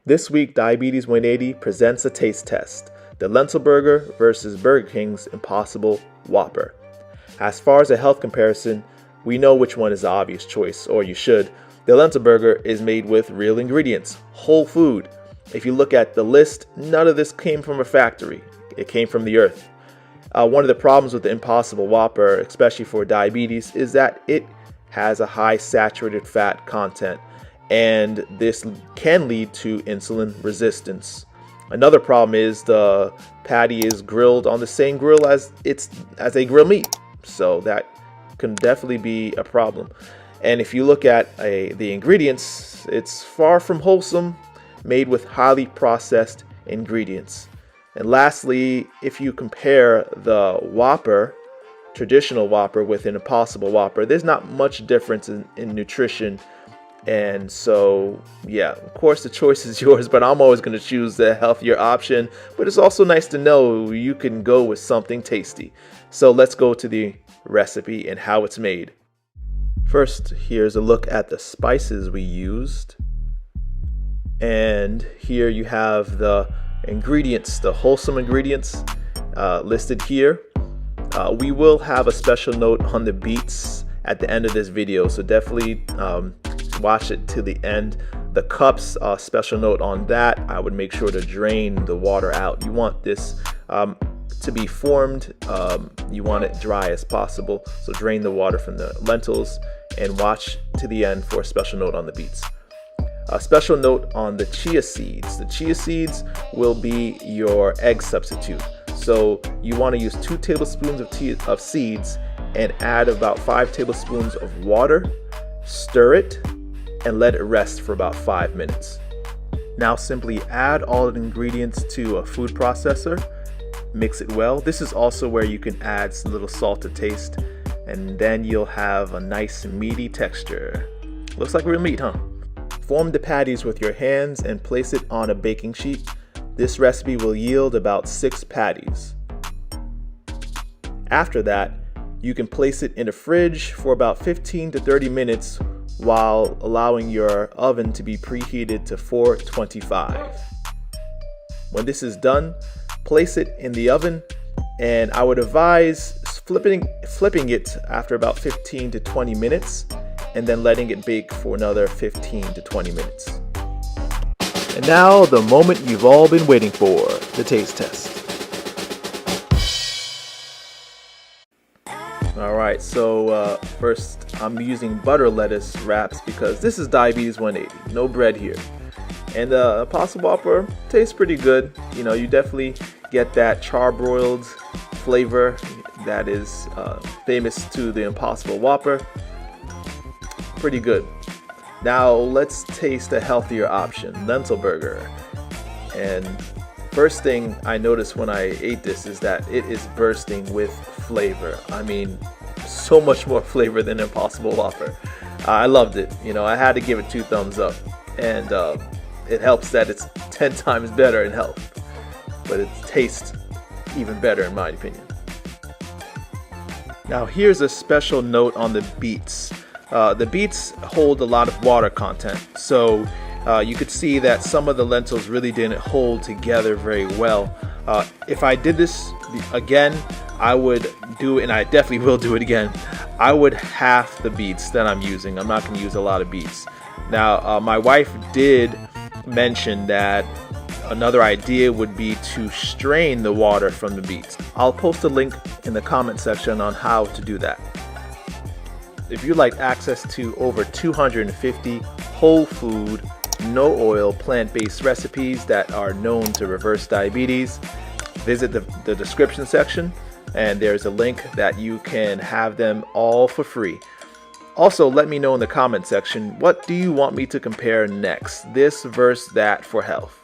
This week, Diabetes 180 presents a taste test, the Lentil Burger versus Burger King's Impossible Whopper. As far as a health comparison, we know which one is the obvious choice, or you should. The Lentil Burger is made with real ingredients, whole food. If you look at the list, none of this came from a factory. It came from the earth. One of the problems with the Impossible Whopper, especially for diabetes, is that it has a high saturated fat content, and this can lead to insulin resistance. Another problem is the patty is grilled on the same grill as they grill meat, so that can definitely be a problem. And if you look at the ingredients, it's far from wholesome, made with highly processed ingredients. And lastly, if you compare the Whopper, traditional Whopper, with an Impossible Whopper, there's not much difference in nutrition. And so, yeah, of course the choice is yours, but I'm always going to choose the healthier option. But it's also nice to know you can go with something tasty. So let's go to the recipe and how it's made. First, here's a look at the spices we used. And here you have the ingredients, the wholesome ingredients listed here. We will have a special note on the beets at the end of this video, so definitely watch it to the end. The cups, special note on that. I would make sure to drain the water out. You want this to be formed, you want it dry as possible, so drain the water from the lentils and watch to the end for a special note on the beets. A special note on the chia seeds. The chia seeds will be your egg substitute. So you want to use 2 tablespoons of seeds and add about 5 tablespoons of water, stir it, and let it rest for about 5 minutes. Now simply add all the ingredients to a food processor, mix it well. This is also where you can add some little salt to taste, and then you'll have a nice meaty texture. Looks like real meat, huh? Form the patties with your hands and place it on a baking sheet. This recipe will yield about 6 patties. After that, you can place it in the fridge for about 15 to 30 minutes while allowing your oven to be preheated to 425. When this is done, place it in the oven, and I would advise flipping it after about 15 to 20 minutes and then letting it bake for another 15 to 20 minutes. And now the moment you've all been waiting for, the taste test. Alright, so first I'm using butter lettuce wraps because this is Diabetes 180, no bread here. And the Impossible Whopper tastes pretty good. You know, you definitely get that charbroiled flavor that is famous to the Impossible Whopper. Pretty good. Now let's taste a healthier option, Lentil Burger. And first thing I noticed when I ate this is that it is bursting with flavor. I mean, so much more flavor than Impossible Whopper. I loved it. You know, I had to give it 2 thumbs up. And it helps that it's 10 times better in health. But it tastes even better in my opinion. Now here's a special note on the beets. The beets hold a lot of water content, so you could see that some of the lentils really didn't hold together very well. If I did this again, I would do it, and I definitely will do it again. I would half the beets that I'm using. I'm not going to use a lot of beets. Now, my wife did mention that another idea would be to strain the water from the beets. I'll post a link in the comment section on how to do that. If you'd like access to over 250 whole food, no oil, plant-based recipes that are known to reverse diabetes, visit the description section, and there's a link that you can have them all for free. Also, let me know in the comment section, what do you want me to compare next, this versus that for health?